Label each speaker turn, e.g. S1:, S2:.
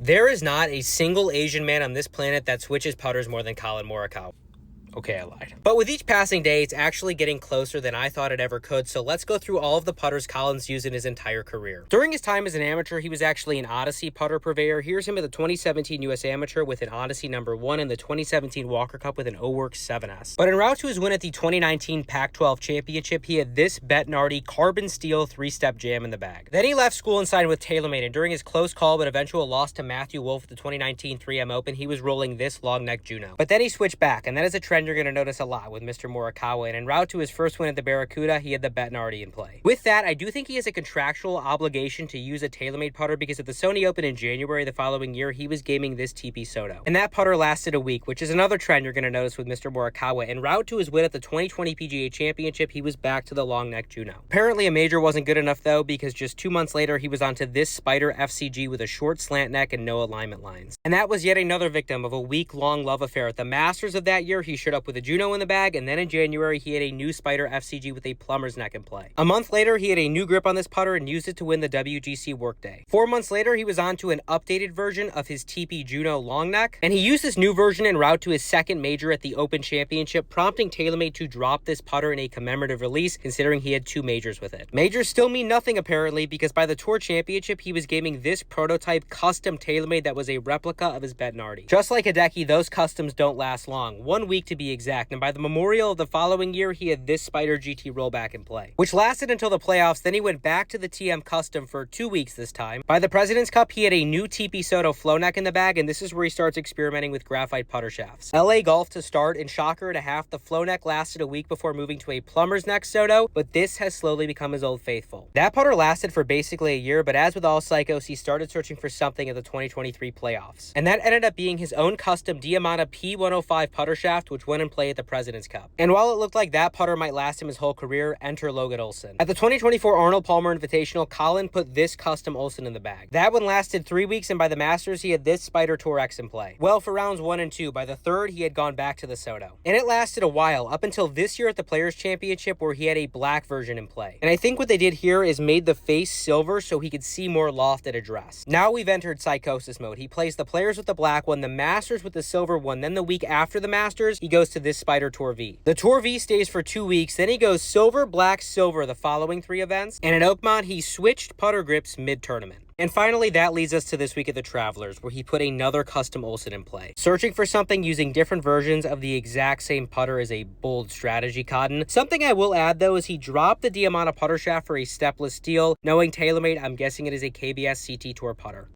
S1: There is not a single Asian man on this planet that switches putters more than Collin Morikawa. Okay, I lied. But with each passing day, it's actually getting closer than I thought it ever could, so let's go through all of the putters Collin's used in his entire career. During his time as an amateur, he was actually an Odyssey putter purveyor. Here's him at the 2017 US Amateur with an Odyssey #1 and the 2017 Walker Cup with an O-Work 7S. But en route to his win at the 2019 Pac-12 Championship, he had this Bettinardi carbon steel 3-step jam in the bag. Then he left school and signed with TaylorMade, and during his close call but eventual loss to Matthew Wolff at the 2019 3M Open, he was rolling this long neck Juno. But then he switched back, and that is a trend you're going to notice a lot with Mr. Morikawa, and en route to his first win at the Barracuda, he had the Bettinardi in play. With that, I do think he has a contractual obligation to use a TaylorMade putter because at the Sony Open in January the following year, he was gaming this TP Soto. And that putter lasted a week, which is another trend you're going to notice with Mr. Morikawa. En route to his win at the 2020 PGA Championship, he was back to the long neck Juno. Apparently a major wasn't good enough though, because just 2 months later, he was onto this Spider FCG with a short slant neck and no alignment lines. And that was yet another victim of a week-long love affair. At the Masters of that year, he showed up with a Juno in the bag, and then in January, he had a new Spider FCG with a plumber's neck in play. A month later, he had a new grip on this putter and used it to win the WGC Workday. 4 months later, he was on to an updated version of his TP Juno long neck, and he used this new version en route to his second major at the Open Championship, prompting TaylorMade to drop this putter in a commemorative release, considering he had 2 majors with it. Majors still mean nothing apparently, because by the Tour Championship, he was gaming this prototype custom TaylorMade that was a replica of his Bettinardi. Just like Hideki, those customs don't last long, 1 week to be exact, and by the Memorial of the following year, he had this Spider GT rollback in play, which lasted until the playoffs. Then he went back to the TM Custom for 2 weeks this time. By the President's Cup, he had a new TP Soto flow neck in the bag, and this is where he starts experimenting with graphite putter shafts. LA Golf to start, and shocker to half, the flow neck lasted a week before moving to a plumber's neck Soto, but this has slowly become his old faithful. That putter lasted for basically a year, but as with all psychos, he started searching for something at the 2023 playoffs. And that ended up being his own custom Diamanta P105 putter shaft, which went in play at the President's Cup. And while it looked like that putter might last him his whole career, enter Logan Olson. At the 2024 Arnold Palmer Invitational, Collin put this custom Olson in the bag. That one lasted 3 weeks, and by the Masters, he had this Spider Tour X in play. Well, for rounds 1 and 2, by the third, he had gone back to the Soto. And it lasted a while, up until this year at the Players Championship, where he had a black version in play. And I think what they did here is made the face silver so he could see more loft at address. Now we've entered psychosis mode. He plays the Players with the black one, the Masters with the silver one, then the week after the Masters, he goes to this Spider Tour V. The Tour V stays for 2 weeks, then he goes silver, black, silver the following 3 events, and at Oakmont, he switched putter grips mid-tournament. And finally, that leads us to this week at the Travelers, where he put another custom Olson in play. Searching for something using different versions of the exact same putter is a bold strategy, Cotton. Something I will add, though, is he dropped the Diamanta putter shaft for a stepless steel. Knowing TaylorMade, I'm guessing it is a KBS CT Tour putter.